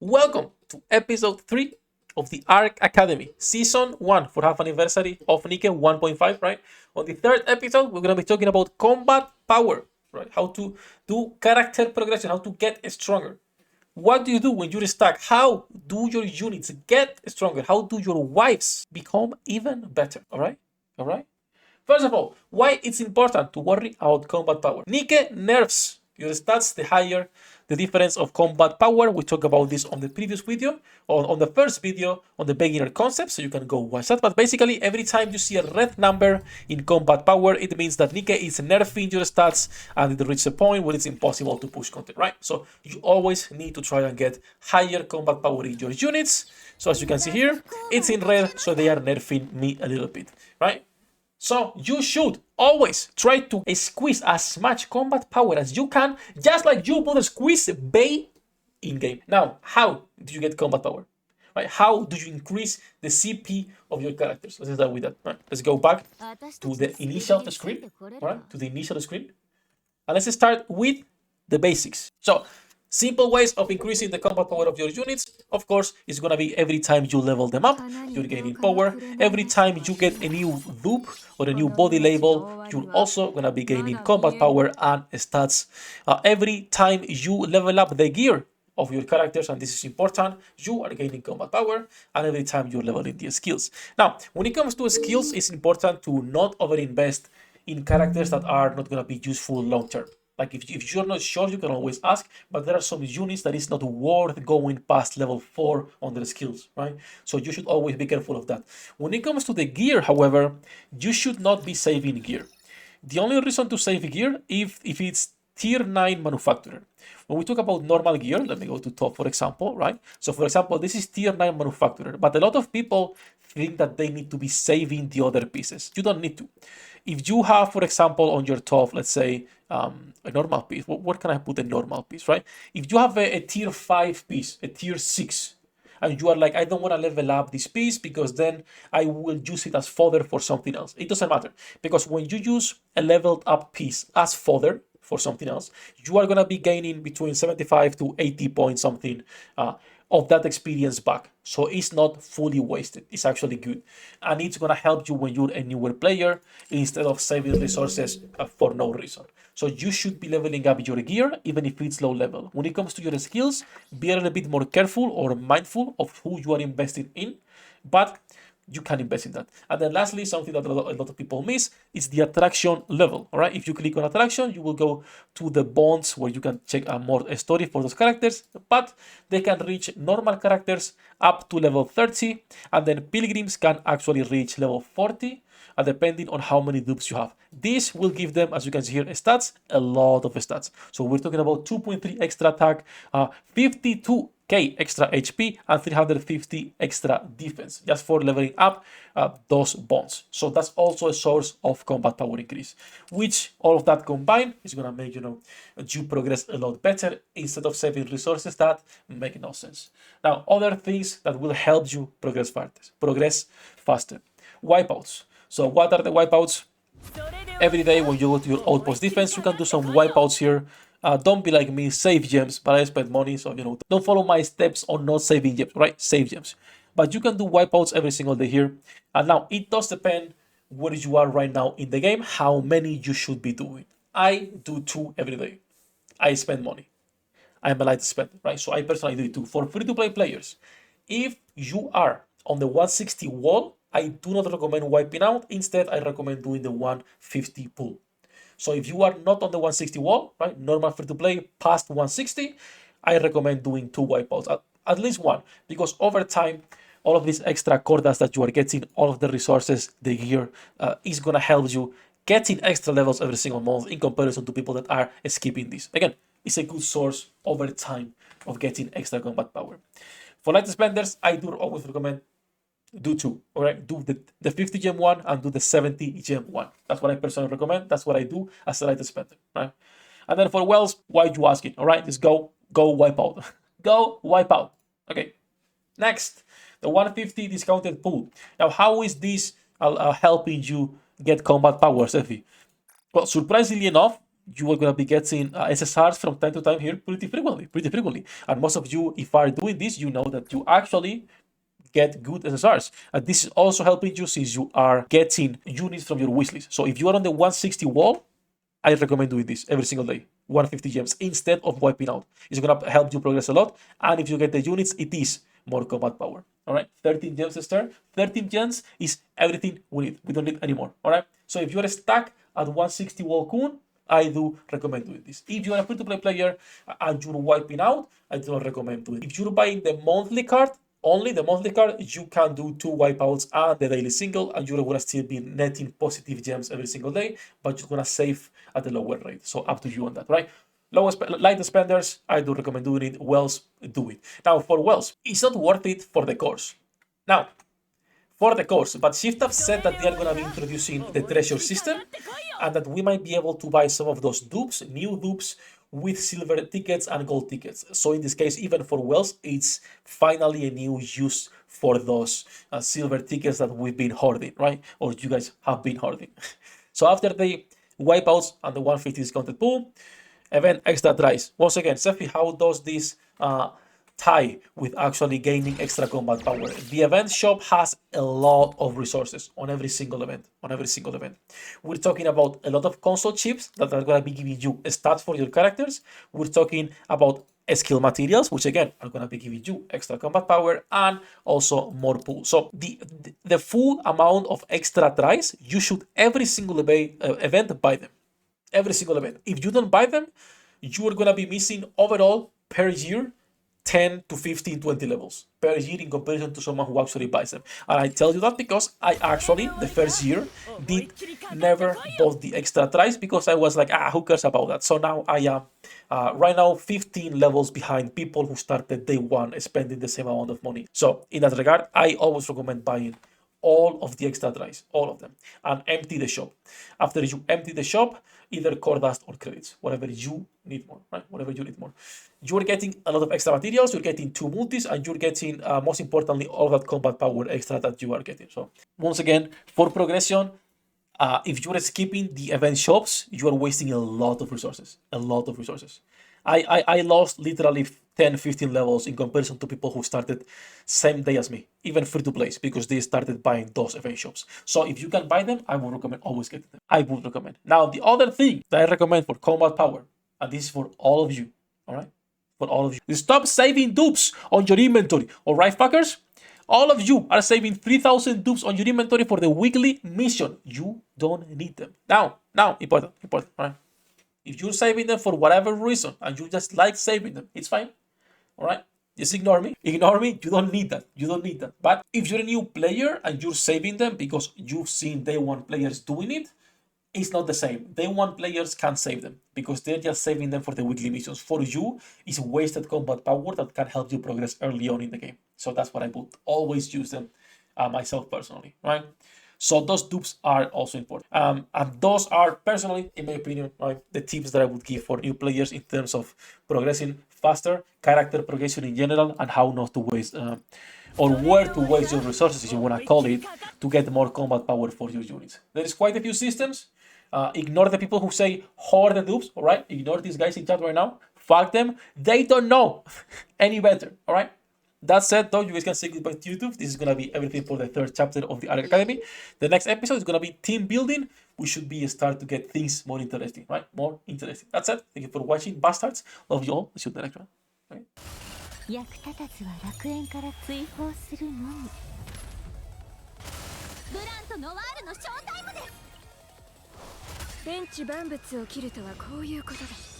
Welcome to episode 3 of the ARC Academy, season 1 for half anniversary of NIKKE 1.5, right? On the third episode, we're going to be talking about combat power, right? How to do character progression, how to get stronger. What do you do when you're stuck? How do your units get stronger? How do your wives become even better? All right? All right? First of all, why it's important to worry about combat power. NIKKE nerfs your stats the higher the difference of combat power. We talked about this on the previous video, on the first video on the beginner concept, so you can go watch that. But basically, every time you see a red number in combat power, it means that NIKKE is nerfing your stats and it reaches a point where it's impossible to push content, right? So you always need to try and get higher combat power in your units. So as you can see here, it's in red, so they are nerfing me a little bit, right? So you should always try to squeeze as much combat power as you can, just like you would squeeze Bay in-game. Now, how do you get combat power? Right? How do you increase the CP of your characters? Let's start with that. Right? Let's go back to the initial screen. Right? To the initial screen. And let's start with the basics. So simple ways of increasing the combat power of your units, of course, is going to be every time you level them up, you're gaining power. Every time you get a new dupe or a new body label, you're also going to be gaining combat power and stats. Every time you level up the gear of your characters, and this is important, you are gaining combat power, and every time you're leveling the skills. Now, when it comes to skills, it's important to not overinvest in characters that are not going to be useful long term. Like if you're not sure, you can always ask, but there are some units that is not worth going past level 4 on their skills, right? So you should always be careful of that. When it comes to the gear, however, you should not be saving gear. The only reason to save gear if it's tier 9 manufacturer. When we talk about normal gear, let me go to top, for example, right? So for example, this is tier 9 manufacturer, but a lot of people think that they need to be saving the other pieces. You don't need to. If you have, for example, on your top, let's say, a normal piece, what can I put a normal piece, right? If you have a tier 5 piece, a tier 6, and you are like, I don't want to level up this piece because then I will use it as fodder for something else. It doesn't matter, because when you use a leveled up piece as fodder for something else, you are going to be gaining between 75 to 80 points something of that experience back. So it's not fully wasted. It's actually good. And it's going to help you when you're a newer player instead of saving resources for no reason. So you should be leveling up your gear even if it's low level. When it comes to your skills, be a little bit more careful or mindful of who you are investing in. But you can invest in that. And then lastly, something that a lot of people miss is the attraction level. All right, if you click on attraction, you will go to the bonds where you can check a more story for those characters, but they can reach normal characters up to level 30, and then pilgrims can actually reach level 40, depending on how many dupes you have. This will give them, as you can see here, stats, a lot of stats. So we're talking about 2.3 extra attack, 52k extra HP, and 350 extra defense, just for leveling up those bonds. So that's also a source of combat power increase, which all of that combined is going to make you progress a lot better instead of saving resources that make no sense. Now, other things that will help you progress faster. Wipeouts. So what are the wipeouts? Every day when you go to your outpost defense, you can do some wipeouts here. Don't be like me, save gems, but I spend money, so don't follow my steps on not saving gems, right? Save gems. But you can do wipeouts every single day here. And now it does depend where you are right now in the game, how many you should be doing. I do 2 every day. I spend money. I'm a light spender, right? So I personally do it too. For free-to-play players, if you are on the 160 wall, I do not recommend wiping out. Instead, I recommend doing the 150 pull. So if you are not on the 160 wall, right, normal free-to-play past 160, I recommend doing 2 wipeouts, at least 1, because over time, all of these extra cordas that you are getting, all of the resources, the gear, is going to help you getting extra levels every single month in comparison to people that are skipping this. Again, it's a good source over time of getting extra combat power. For light spenders, I do always recommend do 2. All right, do the 50 gem one and do the 70 gem one. That's what I personally recommend. That's what I do as a light spender, right? And then for wells, why are you asking? All right, just go wipe out. Go wipe out. Okay, next, the 150 discounted pool. Now, how is this helping you get combat power, Sefhi? Well, surprisingly enough, you are gonna be getting SSRs from time to time here pretty frequently. And most of you, if are doing this, you know that you actually get good SSRs. And this is also helping you since you are getting units from your wishlist. So if you are on the 160 wall, I recommend doing this every single day. 150 gems instead of wiping out. It's gonna help you progress a lot. And if you get the units, it is more combat power. All right, 13 gems a star. 13 gems is everything we need. We don't need any more. All right. So if you are stuck at 160 wall Kun, I do recommend doing this. If you are a free-to-play player and you're wiping out, I do not recommend doing it. If you're buying the monthly card, only the monthly card, you can do 2 wipeouts and the daily single, and you're gonna still be netting positive gems every single day, but you're gonna save at a lower rate. So up to you on that, right? Light spenders, I do recommend doing it. Wells, do it. Now for Wells, it's not worth it for the course. Now, for the course, but Shift said that they are gonna be introducing the treasure system, and that we might be able to buy some of those dupes, new dupes, with silver tickets and gold tickets. So in this case, even for Wells, it's finally a new use for those silver tickets that we've been hoarding, right? Or you guys have been hoarding. So after the wipeouts and the 150 discounted pool, event extra tries. Once again, Sefhi, how does this tie with actually gaining extra combat power? The event shop has a lot of resources on every single event. We're talking about a lot of console chips that are going to be giving you stats for your characters. We're talking about skill materials, which again are going to be giving you extra combat power and also more pool. So the full amount of extra tries, you should every single event buy them. Every single event. If you don't buy them, you are going to be missing overall per year 10 to 15, 20 levels per year in comparison to someone who actually buys them. And I tell you that because I actually, the first year, did never bought the extra tries because I was like, who cares about that? So now I am right now 15 levels behind people who started day one spending the same amount of money. So in that regard, I always recommend buying all of the extra tries, all of them, and empty the shop. After you empty the shop, either core dust or credits, whatever you need more, right? Whatever you need more. You're getting a lot of extra materials, you're getting 2 multis, and you're getting, most importantly, all that combat power extra that you are getting. So once again, for progression, if you're skipping the event shops, you are wasting a lot of resources, I lost literally 10, 15 levels in comparison to people who started same day as me, even free to play, because they started buying those event shops. So if you can buy them, I would recommend always getting them. I would recommend. Now, the other thing that I recommend for combat power, and this is for all of you, all right? For all of you, is stop saving dupes on your inventory, all right, fuckers? All of you are saving 3,000 dupes on your inventory for the weekly mission. You don't need them. Now, important, right? If you're saving them for whatever reason and you just like saving them, it's fine. All right? Just ignore me. You don't need that. But if you're a new player and you're saving them because you've seen day one players doing it, it's not the same. Day one players can't save them because they're just saving them for the weekly missions. For you, it's wasted combat power that can help you progress early on in the game. So that's what I would always use them myself personally, right? So those dupes are also important. And those are, personally, in my opinion, right, the tips that I would give for new players in terms of progressing faster, character progression in general, and how not to waste, or where to waste your resources, if you want to call it, to get more combat power for your units. There is quite a few systems. Ignore the people who say hoard the dupes, all right? Ignore these guys in chat right now. Fuck them. They don't know any better, all right? That said, though, you guys can say goodbye to YouTube. This is going to be everything for the 3rd chapter of the ARC Academy. The next episode is going to be team building. We should be start to get things more interesting, right? More interesting. That's it. Thank you for watching, bastards. Love you all. See you in the next one. Right? 役立たずは楽園から追放するのみ。ブランとノワールのショータイムです。天地万物を切るとはこういうことだ。